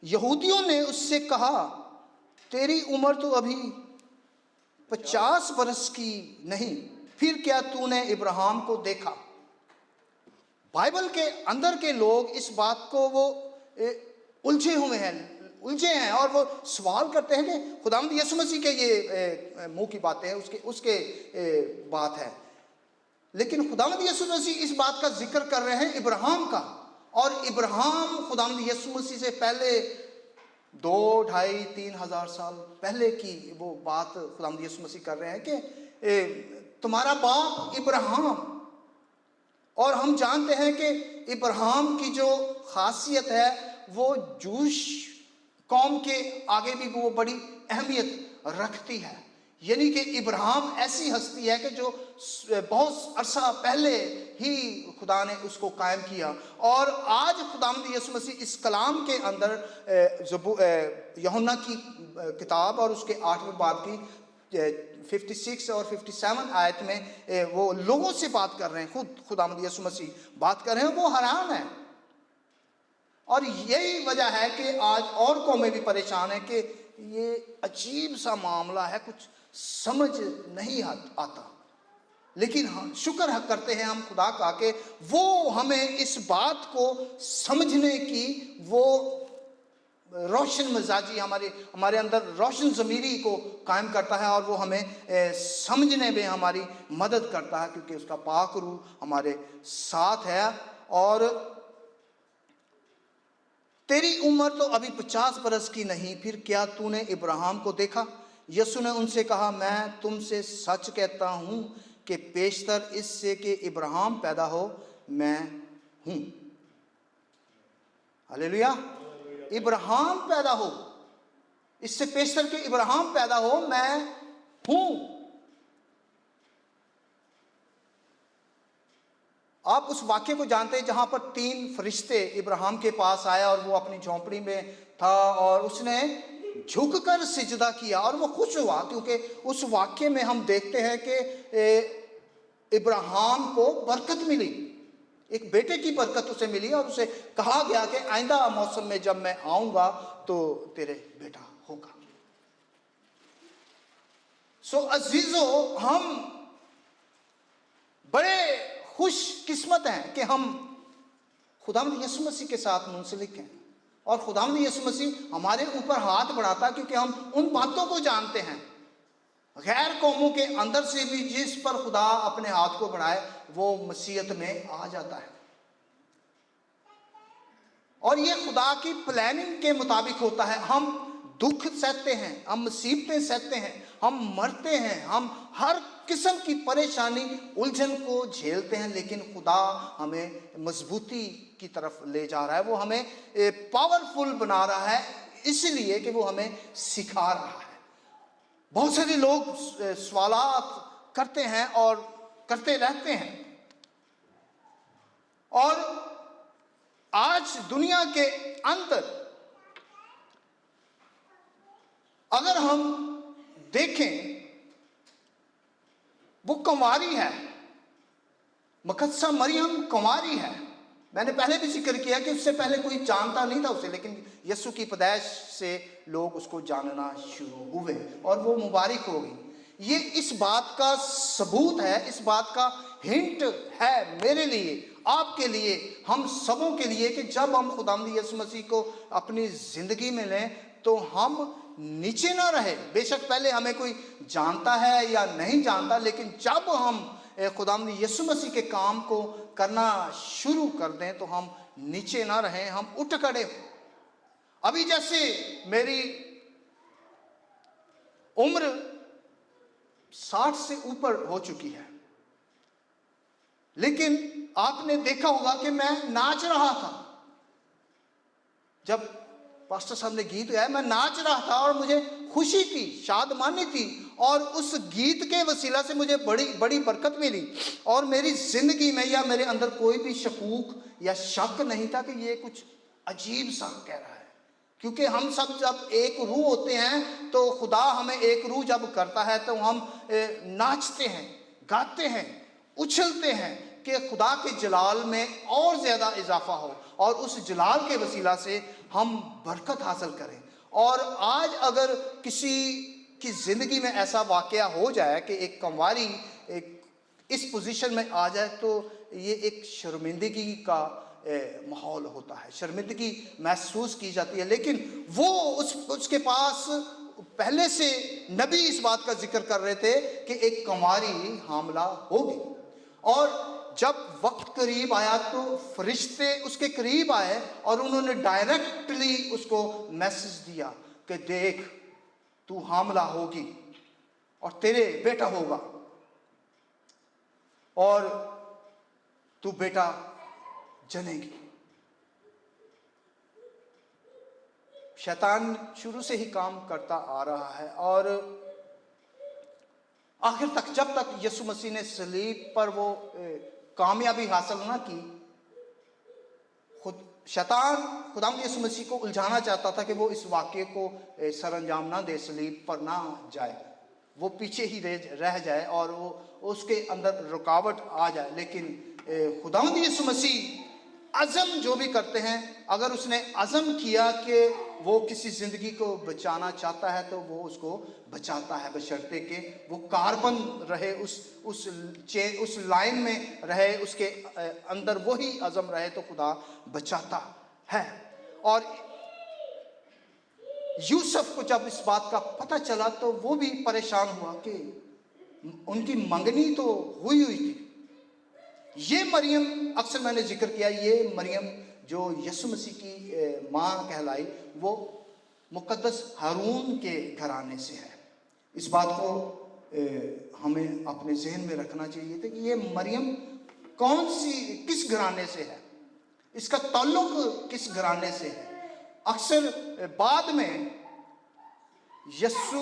यहूदियों ने उससे कहा, तेरी उम्र तो अभी 50 बरस की नहीं, फिर क्या तूने इब्राहिम को देखा? बाइबल के अंदर के लोग इस बात को वो उलझे हुए हैं, उलझे हैं, और वो सवाल करते हैं कि खुदावंद यीशु मसीह के ये मुंह की बातें हैं, उसके बात है। लेकिन खुदावंद यीशु मसीह इस बात का जिक्र कर रहे हैं इब्राहिम का, और इब्राहिम खुदावंद यीशु मसीह से पहले 2, 2.5, 3 हज़ार साल पहले की वो बात खुदावंद यीशु मसीह कर रहे हैं कि तुम्हारा बाप इब्राहिम। और हम जानते हैं कि इब्राहिम की जो खासियत है वो जूश कौम के आगे भी वो बड़ी अहमियत रखती है। यानी कि इब्राहिम ऐसी हस्ती है कि जो बहुत अरसा पहले ही खुदा ने उसको कायम किया। और आज खुदावंद यीशु मसीह इस कलाम के अंदर यूहन्ना की किताब और उसके 8वें बाब की 56 और 57 आयत में वो लोगों से बात कर रहे हैं, खुद खुदावंद यीशु मसीह बात कर रहे हैं, वो हैरान है। और यही वजह है कि आज और कौमें भी परेशान है कि ये अजीब सा मामला है, कुछ समझ नहीं आता। लेकिन हाँ, शुक्र करते हैं हम खुदा का कि वो हमें इस बात को समझने की वो रोशन मिजाजी हमारे अंदर रोशन ज़मीरी को कायम करता है, और वो हमें समझने में हमारी मदद करता है, क्योंकि उसका पाक रूह हमारे साथ है। और तेरी उम्र तो अभी 50 बरस की नहीं, फिर क्या तूने इब्राहिम को देखा? यीशु ने उनसे कहा, मैं तुमसे सच कहता हूँ कि पेशतर इससे कि इब्राहिम पैदा हो मैं हूँ। हालेलुया। इब्राहिम पैदा हो, इससे पेशतर के इब्राहिम पैदा हो मैं हूँ। आप उस वाक्य को जानते हैं जहां पर 3 फरिश्ते इब्राहिम के पास आया, और वो अपनी झोंपड़ी में था और उसने झुककर सिजदा किया, और वो खुश हुआ, क्योंकि उस वाक्य में हम देखते हैं कि इब्राहिम को बरकत मिली, एक बेटे की बरकत उसे मिली, और उसे कहा गया कि आइंदा मौसम में जब मैं आऊंगा तो तेरे बेटा होगा। सो अजीजो, हम बड़े खुश किस्मत हैं कि हम खुदावंद यीशु मसीह के साथ मुंसलिक हैं, और खुदावंद यीशु मसीह हमारे ऊपर हाथ बढ़ाता है, क्योंकि हम उन बातों को जानते हैं। गैर कौमों के अंदर से भी जिस पर खुदा अपने हाथ को बढ़ाए वो मसीहत में आ जाता है, और ये खुदा की प्लानिंग के मुताबिक होता है। हम दुख सहते हैं, हम मुसीबतें सहते हैं, हम मरते हैं, हम हर किस्म की परेशानी उलझन को झेलते हैं, लेकिन खुदा हमें मजबूती की तरफ ले जा रहा है, वो हमें पावरफुल बना रहा है, इसलिए कि वो हमें सिखा रहा है। बहुत सारे लोग सवालात करते हैं और करते रहते हैं, और आज दुनिया के अंदर अगर हम देखें, वो कुंवारी है, मुकद्दसा मरियम कुंवारी है। मैंने पहले भी जिक्र किया कि उससे पहले कोई जानता नहीं था उसे, लेकिन यीशु की पैदाइश से लोग उसको जानना शुरू हुए और वो मुबारक हो गई। ये इस बात का सबूत है, इस बात का हिंट है मेरे लिए, आपके लिए, हम सबों के लिए, कि जब हम खुदावंद यीशु मसीह को अपनी ज़िंदगी में लें तो हम नीचे ना रहे। बेशक पहले हमें कोई जानता है या नहीं जानता, लेकिन जब हम खुदावंद यीशु मसीह के काम को करना शुरू कर दें तो हम नीचे ना रहें, हम उठ खड़े हों। अभी जैसे मेरी उम्र 60 से ऊपर हो चुकी है, लेकिन आपने देखा होगा कि मैं नाच रहा था। जब पास्टर साहब ने गीत गाया, मैं नाच रहा था और मुझे खुशी थी, शादमानी थी, और उस गीत के वसीला से मुझे बड़ी बड़ी बरकत मिली, और मेरी ज़िंदगी में या मेरे अंदर कोई भी शकूक या शक नहीं था कि ये कुछ अजीब सा कह रहा है, क्योंकि हम सब जब एक रूह होते हैं तो खुदा हमें एक रूह जब करता है तो हम नाचते हैं, गाते हैं, उछलते हैं कि खुदा के जलाल में और ज़्यादा इजाफा हो और उस जलाल के वसीला से हम बरकत हासिल करें। और आज अगर किसी की ज़िंदगी में ऐसा वाक़या हो जाए कि एक कंवारी, एक इस पोजीशन में आ जाए तो ये एक शर्मिंदगी का माहौल होता है, शर्मिंदगी महसूस की जाती है। लेकिन वो उसके पास पहले से नबी इस बात का जिक्र कर रहे थे कि एक कुंवारी हामला होगी, और जब वक्त करीब आया तो फरिश्ते उसके करीब आए और उन्होंने डायरेक्टली उसको मैसेज दिया कि देख, तू हामला होगी और तेरे बेटा होगा और तू बेटा जनेगी। शैतान शुरू से ही काम करता आ रहा है, और आखिर तक जब तक यीशु मसीह ने सलीब पर वो कामयाबी हासिल ना की, शैतान खुदावंद यीशु मसीह को उलझाना चाहता था कि वो इस वाक्य को सरअंजाम ना दे, सलीब पर ना जाए, वो पीछे ही रह जाए और वो उसके अंदर रुकावट आ जाए। लेकिन खुदावंद यीशु मसीह अज़म जो भी करते हैं, अगर उसने अज़म किया कि वो किसी ज़िंदगी को बचाना चाहता है तो वो उसको बचाता है, बशर्ते कि वो कारबंद रहे, उस लाइन में रहे, उसके अंदर वही अज़म रहे तो खुदा बचाता है। और यूसुफ को जब इस बात का पता चला तो वो भी परेशान हुआ कि उनकी मंगनी तो हुई थी। ये मरियम, अक्सर मैंने जिक्र किया, ये मरियम जो यीशु मसीह की माँ कहलाई, वो मुकद्दस हारून के घराने से है। इस बात को हमें अपने जहन में रखना चाहिए था कि ये मरियम किस घराने से है, इसका ताल्लुक किस घराने से है। अक्सर बाद में यीशु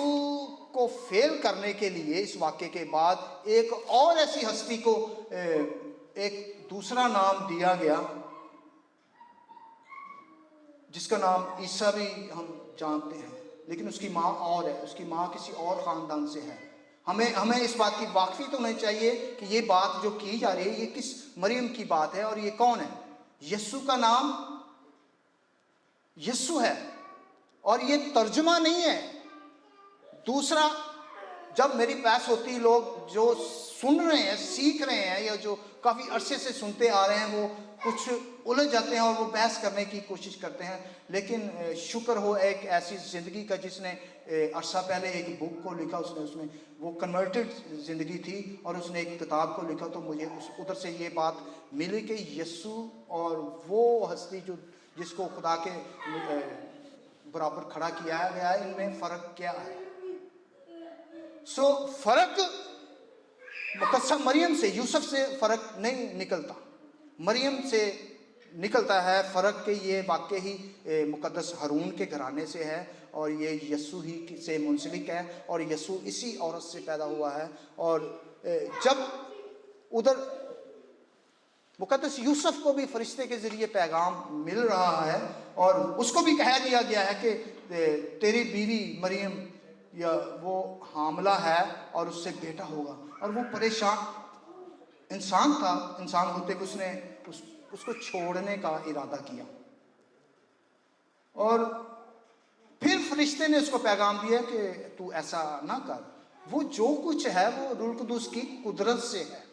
को फेल करने के लिए इस वाक्य के बाद एक और ऐसी हस्ती को एक दूसरा नाम दिया गया, जिसका नाम ईसा भी हम जानते हैं, लेकिन उसकी माँ और है, उसकी माँ किसी और ख़ानदान से है। हमें इस बात की वाकफी तो नहीं चाहिए कि ये बात जो की जा रही है ये किस मरियम की बात है और ये कौन है। यीशु का नाम यीशु है और ये तर्जुमा नहीं है। दूसरा, जब मेरी बहस होती, लोग जो सुन रहे हैं, सीख रहे हैं, या जो काफ़ी अरसे से सुनते आ रहे हैं, वो कुछ उलझ जाते हैं और वो बहस करने की कोशिश करते हैं। लेकिन शुक्र हो एक ऐसी ज़िंदगी का जिसने अरसा पहले एक बुक को लिखा, उसमें वो कन्वर्टेड ज़िंदगी थी और उसने एक किताब को लिखा, तो मुझे उधर से ये बात मिली कि यीशु और वो हस्ती जिसको खुदा के बराबर खड़ा किया गया है, इनमें फ़र्क क्या है। फ़र्क मुकद्दस मरियम से, यूसुफ से फ़र्क नहीं निकलता, मरियम से निकलता है फ़र्क कि ये वाकई ही मुकद्दस हारून के घराने से है और ये यीशु ही से मुंसलिक है और यीशु इसी औरत से पैदा हुआ है। और जब उधर मुकद्दस यूसुफ को भी फरिश्ते के ज़रिए पैगाम मिल रहा है और उसको भी कह दिया गया है कि तेरी बीवी मरियम या वो हामला है और उससे बेटा होगा, और वो परेशान इंसान था। इंसान होते हुए उसने उसको छोड़ने का इरादा किया और फिर फरिश्ते ने उसको पैगाम दिया कि तू ऐसा ना कर, वो जो कुछ है वो रूह कुदूस की कुदरत से है।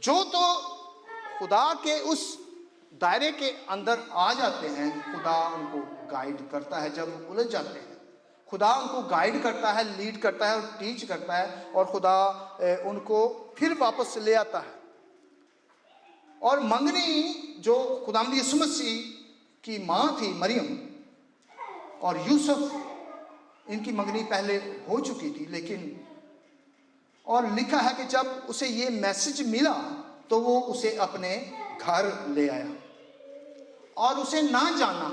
जो तो खुदा के उस दायरे के अंदर आ जाते हैं, खुदा उनको गाइड करता है। जब वो उलझ जाते हैं, खुदा उनको गाइड करता है, लीड करता है और टीच करता है, और खुदा उनको फिर वापस ले आता है। और मंगनी जो खुदावंद यीशु मसीह की माँ थी मरियम और यूसुफ, इनकी मंगनी पहले हो चुकी थी, लेकिन और लिखा है कि जब उसे ये मैसेज मिला तो वो उसे अपने घर ले आया और उसे ना जाना,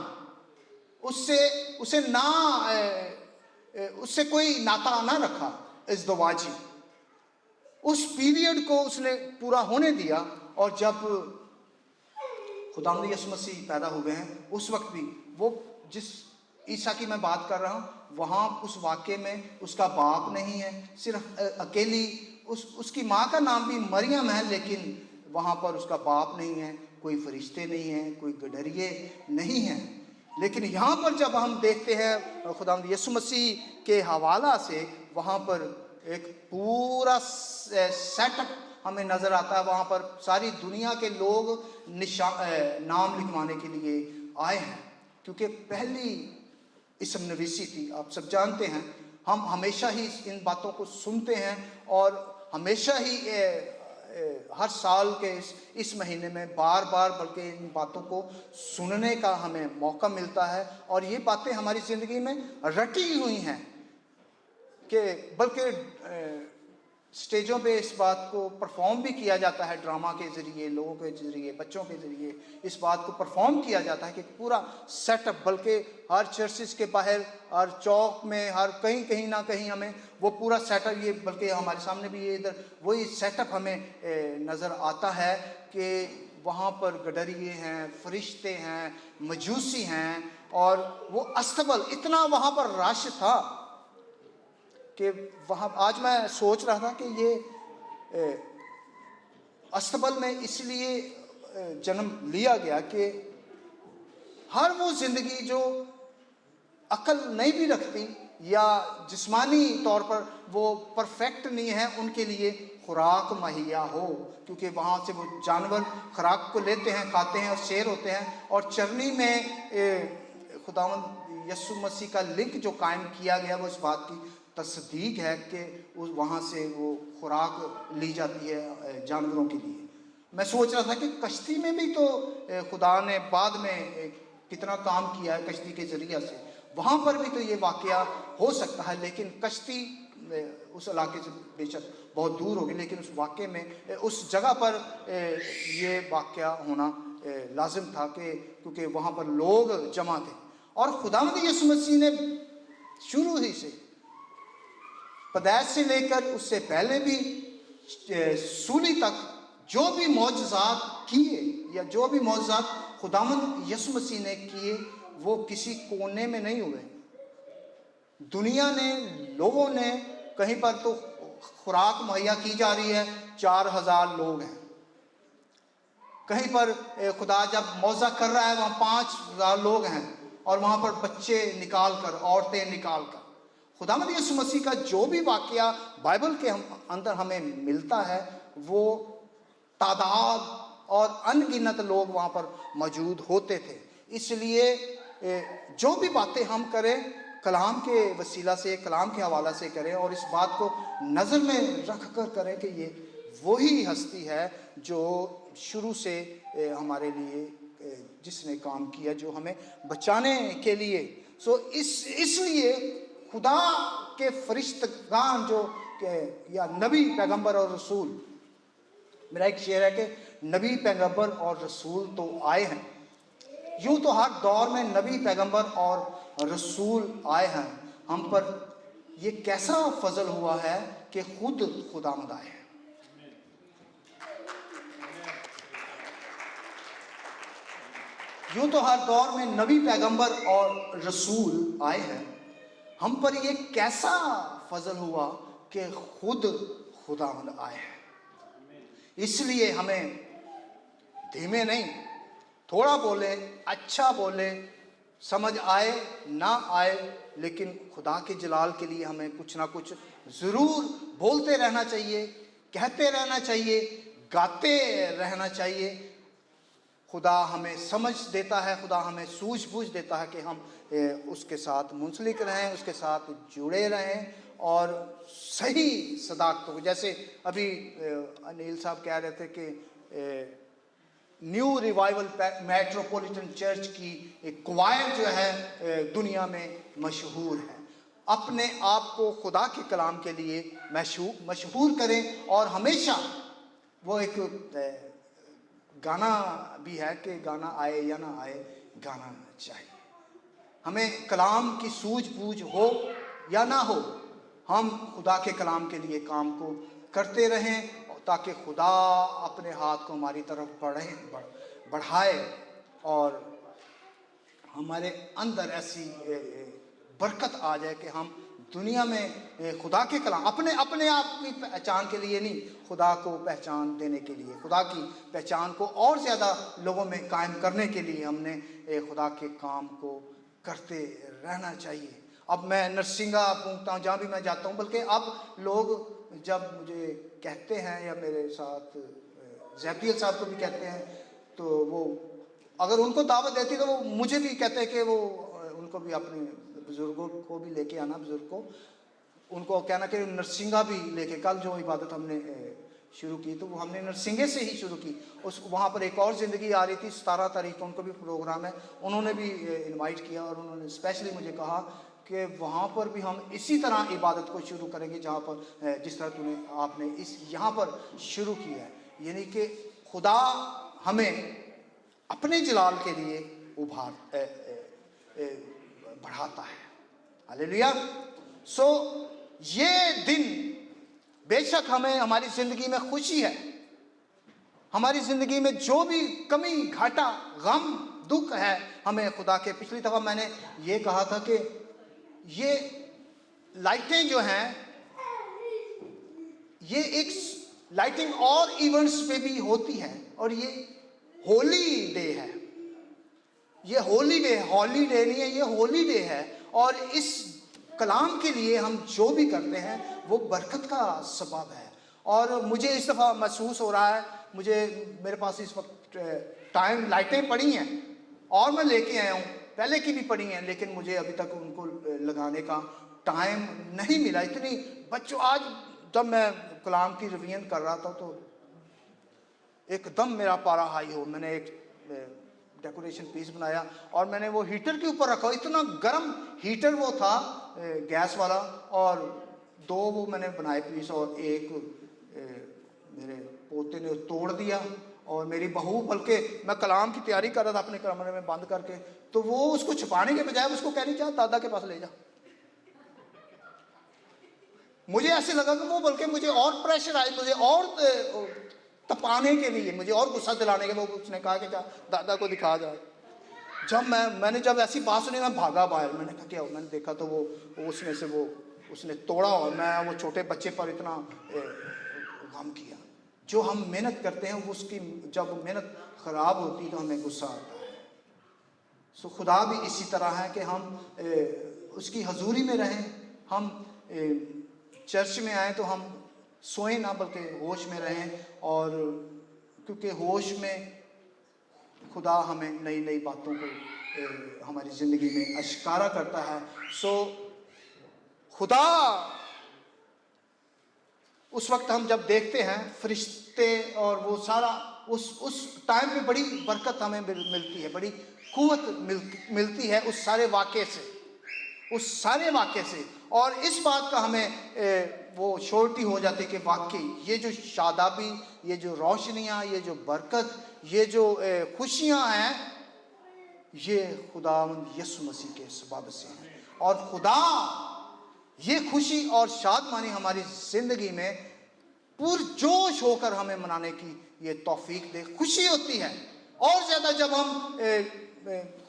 उससे कोई नाता ना रखा। इज़्दवाजी उस पीरियड को उसने पूरा होने दिया, और जब खुदावंद यीशु मसीह पैदा हो गए हैं उस वक्त भी वो जिस ईसा की मैं बात कर रहा हूँ, वहाँ उस वाक्य में उसका बाप नहीं है, सिर्फ अकेली उसकी माँ का नाम भी मरियम है, लेकिन वहाँ पर उसका बाप नहीं है, कोई फरिश्ते नहीं हैं, कोई गडरिये नहीं हैं। लेकिन यहाँ पर जब हम देखते हैं खुदावंद यीशु मसीह के हवाला से, वहाँ पर एक पूरा सेटअप हमें नज़र आता है। वहाँ पर सारी दुनिया के लोग नाम लिखवाने के लिए आए हैं, क्योंकि पहली इसम नवीसी थी। आप सब जानते हैं, हम हमेशा ही इन बातों को सुनते हैं और हमेशा ही हर साल के इस महीने में बार बार बल्कि इन बातों को सुनने का हमें मौका मिलता है। और ये बातें हमारी ज़िंदगी में रटी हुई हैं कि बल्कि स्टेजों पे इस बात को परफॉर्म भी किया जाता है, ड्रामा के ज़रिए, लोगों के ज़रिए, बच्चों के ज़रिए इस बात को परफॉर्म किया जाता है कि पूरा सेटअप, बल्कि हर चर्चिस के बाहर, हर चौक में, हर कहीं ना कहीं हमें वो पूरा सेटअप, ये बल्कि हमारे सामने भी ये इधर वही सेटअप हमें नज़र आता है कि वहाँ पर गडरिए हैं, फरिश्ते हैं, मजूसी हैं, और वो अस्तबल इतना वहाँ पर रश था कि वहाँ आज मैं सोच रहा था कि ये अस्तबल में इसलिए जन्म लिया गया कि हर वो ज़िंदगी जो अक्ल नहीं भी रखती या जिस्मानी तौर पर वो परफेक्ट नहीं है, उनके लिए खुराक मुहैया हो, क्योंकि वहाँ से वो जानवर खुराक को लेते हैं, खाते हैं और शेर होते हैं। और चरनी में खुदावंद यीशु मसीह का लिंक जो कायम किया गया वो इस बात की तस्दीक है कि उस वहाँ से वो खुराक ली जाती है जानवरों के लिए। मैं सोच रहा था कि कश्ती में भी तो खुदा ने बाद में कितना काम किया है कश्ती के ज़रिए से, वहाँ पर भी तो ये वाक़या हो सकता है। लेकिन कश्ती उस इलाके से बेशक बहुत दूर होगी, लेकिन उस वाक़े में उस जगह पर ये वाक़या होना लाजिम था कि क्योंकि वहाँ पर लोग जमा थे। और खुदावंद यीशु मसीह ने शुरू ही से पैदाइश से लेकर उससे पहले भी सूली तक जो भी मौजज़ात किए या जो भी मौजज़ात खुदावंद यीशु मसीह ने किए वो किसी कोने में नहीं हुए। दुनिया ने, लोगों ने, कहीं पर तो खुराक मुहैया की जा रही है, 4000 लोग हैं। कहीं पर खुदा जब मौजा कर रहा है वहाँ 5000 लोग हैं, और वहाँ पर बच्चे निकाल कर, औरतें निकाल कर। खुदावंद यीशु मसीह का जो भी वाक़या बाइबल के अंदर हमें मिलता है वो तादाद और अनगिनत लोग वहाँ पर मौजूद होते थे। इसलिए जो भी बातें हम करें कलाम के वसीला से, कलाम के हवाला से करें, और इस बात को नज़र में रख कर करें कि ये वही हस्ती है जो शुरू से हमारे लिए जिसने काम किया, जो हमें बचाने के लिए। सो इसलिए खुदा के फरिश्तगान जो या नबी, पैगंबर और रसूल, मेरा एक शेर है कि नबी, पैगंबर और रसूल तो आए हैं। यूँ तो हर दौर में नबी, पैगंबर और रसूल आए हैं। हम पर ये कैसा फजल हुआ है कि खुद खुदावंद आए हैं। यूँ तो हर दौर में नबी, पैगंबर और रसूल आए हैं। हम पर ये कैसा फजल हुआ कि खुद खुदावंद आए हैं। इसलिए हमें धीमे नहीं, थोड़ा बोले, अच्छा बोले, समझ आए ना आए, लेकिन खुदा के जलाल के लिए हमें कुछ ना कुछ ज़रूर बोलते रहना चाहिए, कहते रहना चाहिए, गाते रहना चाहिए। खुदा हमें समझ देता है, खुदा हमें सूझबूझ देता है कि हम उसके साथ मुंसलिक रहें, उसके साथ जुड़े रहें और सही सदाकतों को, जैसे अभी अनिल साहब कह रहे थे कि न्यू रिवाइवल मेट्रोपॉलिटन चर्च की एक क्वायर जो है दुनिया में मशहूर है। अपने आप को खुदा के कलाम के लिए मशहूर करें, और हमेशा वो एक गाना भी है कि गाना आए या ना आए, गाना चाहिए। हमें कलाम की सूझबूझ हो या ना हो, हम खुदा के कलाम के लिए काम को करते रहें, ताकि खुदा अपने हाथ को हमारी तरफ बढ़ाए और हमारे अंदर ऐसी बरकत आ जाए कि हम दुनिया में खुदा के कलाम अपने आप की पहचान के लिए नहीं, खुदा को पहचान देने के लिए, खुदा की पहचान को और ज़्यादा लोगों में कायम करने के लिए हमने खुदा के काम को करते रहना चाहिए। اب میں نرسنگا پونگتا ہوں جہاں بھی میں جاتا ہوں، بلکہ اب لوگ جب مجھے کہتے ہیں یا میرے ساتھ زیپیل صاحب کو بھی کہتے ہیں تو وہ اگر ان کو دعوت دیتی تو وہ مجھے بھی کہتے ہیں کہ وہ ان کو بھی اپنے بزرگوں کو بھی لے کے آنا، بزرگ کو ان کو کہنا کہ نرسنگا بھی لے کے، کل جو عبادت ہم نے شروع کی تو وہ ہم نے نرسنگے سے ہی شروع کی، وہاں پر ایک اور زندگی آ رہی تھی 17 تاریخ کو ان کو بھی پروگرام ہے، انہوں نے بھی انوائٹ کیا اور انہوں نے اسپیشلی مجھے کہا کہ وہاں پر بھی ہم اسی طرح عبادت کو شروع کریں گے جہاں پر جس طرح آپ نے یہاں پر شروع کیا ہے، یعنی کہ خدا ہمیں اپنے جلال کے لیے بڑھاتا ہے۔ ہاللیلویا۔ سو یہ دن بے شک ہمیں ہماری زندگی میں خوشی ہے، ہماری زندگی میں جو بھی کمی گھاٹا غم دکھ ہے ہمیں خدا کے، پچھلی دفعہ میں نے یہ کہا تھا کہ یہ لائٹیں جو ہیں یہ ایک لائٹنگ اور ایونٹس پہ بھی ہوتی ہے، اور یہ ہولی ڈے ہے، یہ ہولی ڈے نہیں ہے، یہ ہولی ڈے ہے، اور اس کلام کے لیے ہم جو بھی کرتے ہیں وہ برکت کا سبب ہے۔ اور مجھے اس دفعہ محسوس ہو رہا ہے، میرے پاس اس وقت ٹائم لائٹیں پڑی ہیں اور میں لے کے آیا ہوں، پہلے کی بھی پڑی ہیں، لیکن مجھے ابھی تک ان کو لگانے کا ٹائم نہیں ملا۔ اتنی بچوں، آج جب میں کلام کی ریویژن کر رہا تھا تو ایک دم میرا پارا ہائی ہو، میں نے ایک ڈیکوریشن پیس بنایا اور میں نے وہ ہیٹر کے اوپر رکھا، اتنا گرم ہیٹر وہ تھا گیس والا، اور 2 وہ میں نے بنائے پیس، اور ایک میرے پوتے نے توڑ دیا، اور میری بہو، بلکہ میں کلام کی تیاری کر رہا تھا اپنے کمرے میں بند کر کے، تو وہ اس کو چھپانے کے بجائے اس کو کہہ رہی جا دادا کے پاس لے جا۔ مجھے ایسے لگا کہ وہ بلکہ مجھے اور پریشر آئی، مجھے اور تپانے کے لیے، مجھے اور غصہ دلانے کے، وہ اس نے کہا کہ جا دادا کو دکھا جا۔ جب میں نے جب ایسی بات سنی میں بھاگا باہر، میں نے کہا کیا ہو، میں نے دیکھا تو وہ اس میں سے اس نے توڑا، اور میں وہ چھوٹے بچے پر اتنا غم کیا۔ جو ہم محنت کرتے ہیں اس کی جب محنت خراب ہوتی تو ہمیں غصہ آتا ہے۔ سو خدا بھی اسی طرح ہے کہ ہم اس کی حضوری میں رہیں، ہم چرچ میں آئیں تو ہم سوئیں نہ بلکہ ہوش میں رہیں، اور کیونکہ ہوش میں خدا ہمیں نئی نئی باتوں کو ہماری زندگی میں اشکارا کرتا ہے۔ سو خدا اس وقت ہم جب دیکھتے ہیں فرشتے اور وہ سارا، اس ٹائم پہ بڑی برکت ہمیں ملتی ہے، بڑی قوت ملتی ہے اس سارے واقعے سے، اور اس بات کا ہمیں وہ شورٹی ہو جاتی کہ واقعی یہ جو شادابی، یہ جو روشنیاں، یہ جو برکت، یہ جو خوشیاں ہیں، یہ خداوند یسوع مسیح کے سبب سے ہیں، اور خدا یہ خوشی اور شادمانی ہماری زندگی میں پرجوش ہو کر ہمیں منانے کی یہ توفیق دے۔ خوشی ہوتی ہے اور زیادہ جب ہم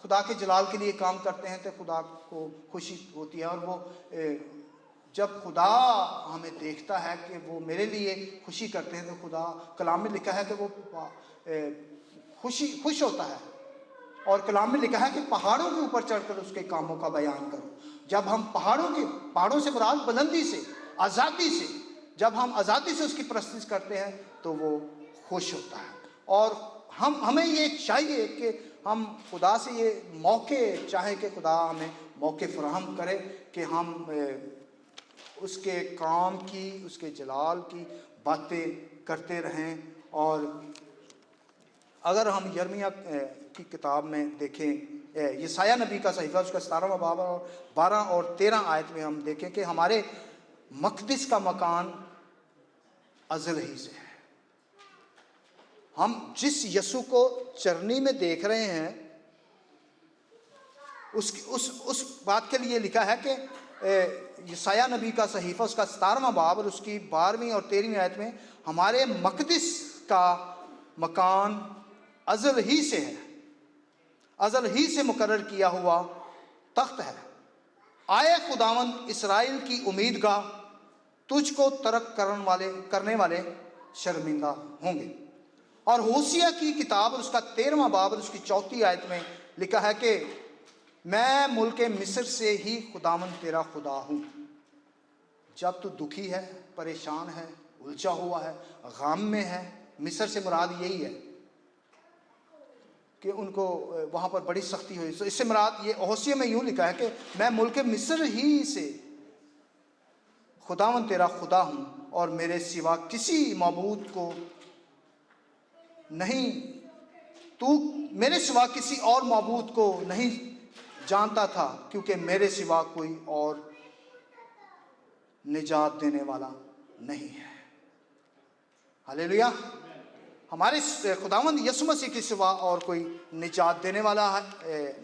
خدا کے جلال کے لیے کام کرتے ہیں تو خدا کو خوشی ہوتی ہے، اور وہ جب خدا ہمیں دیکھتا ہے کہ وہ میرے لیے خوشی کرتے ہیں تو خدا کلام میں لکھا ہے کہ وہ خوش ہوتا ہے، اور کلام میں لکھا ہے کہ پہاڑوں کے اوپر چڑھ کر اس کے کاموں کا بیان کرو۔ جب ہم پہاڑوں سے مراد بلندی سے، آزادی سے، جب ہم آزادی سے اس کی پرستش کرتے ہیں تو وہ خوش ہوتا ہے، اور ہمیں یہ چاہیے کہ ہم خدا سے یہ موقع چاہیں کہ خدا ہمیں موقع فراہم کرے کہ ہم اس کے کام کی، اس کے جلال کی باتیں کرتے رہیں۔ اور اگر ہم یرمیہ کی کتاب میں دیکھیں، یسایہ نبی کا صحیفہ اس کا 17واں باب اور 12 اور 13 آیت میں ہم دیکھیں کہ ہمارے مقدس کا مکان ازل ہی سے ہے۔ ہم جس یسوع کو چرنی میں دیکھ رہے ہیں اس بات کے لیے لکھا ہے کہ یسایہ نبی کا صحیفہ اس کا 17واں باب اور اس کی 12ویں اور 13ویں آیت میں ہمارے مقدس کا مکان ازل ہی سے ہے، ازل ہی سے مقرر کیا ہوا تخت ہے۔ آئے خداوند اسرائیل کی امید گاہ، تجھ کو ترک کرنے والے شرمندہ ہوں گے۔ اور ہوشیہ کی کتاب اور اس کا 13واں باب اور اس کی 4 آیت میں لکھا ہے کہ मैं मुल्क मिस्र से ही खुदावन तेरा खुदा हूँ। जब तू दुखी है, परेशान है, उलझा हुआ है, गम में है, मिस्र से मुराद यही है कि उनको वहाँ पर बड़ी सख्ती हुई। तो इससे मुराद ये होसिया में यूँ लिखा है कि मैं मुल्क मिस्र ही से खुदावन तेरा खुदा हूँ और मेरे सिवा किसी मबूद को नहीं, तू मेरे सिवा किसी और मबूद को नहीं जानता था, क्योंकि मेरे सिवा कोई और निजात देने वाला नहीं है। हालेलुया। हमारे खुदावंद यीशु मसीह के सिवा और कोई निजात देने वाला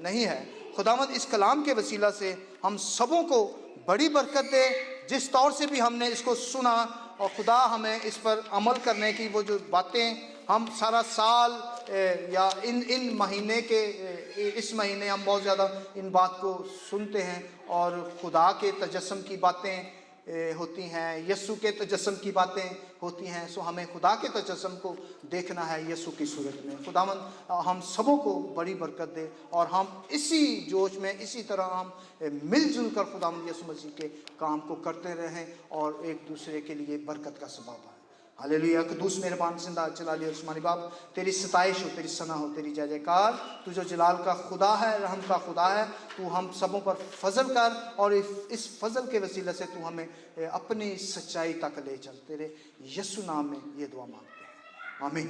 नहीं है। खुदावंद इस कलाम के वसीला से हम सबों को बड़ी बरकत दे। जिस तौर से भी हमने इसको सुना और खुदा हमें इस पर अमल करने की वो जो बातें हम सारा साल या इन महीने के इस महीने हम बहुत ज़्यादा इन बात को सुनते हैं और खुदा के तजस्सुम की बातें होती हैं, यीशु के तजस्सुम की बातें होती हैं। सो हमें खुदा के तजस्सुम को देखना है यीशु की सूरत में। खुदावंद हम सबों को बड़ी बरकत दे और हम इसी जोश में इसी तरह हम मिलजुल कर खुदावंद यीशु मसीह के काम को करते रहें और एक दूसरे के लिए बरकत का सबब है। हालेलुया। कदूस मेहरबान जिंदा जलाली उस्मानी बाप, तेरी सताइश हो, तेरी सना हो, तेरी जय जयकार। तू जो जलाल का खुदा है, रहम का खुदा है, तू हम सबों पर फजल कर और इस फजल के वसीले से तू हमें अपनी सच्चाई तक ले चल। तेरे यीशु नाम में ये दुआ मांगते हैं, आमीन।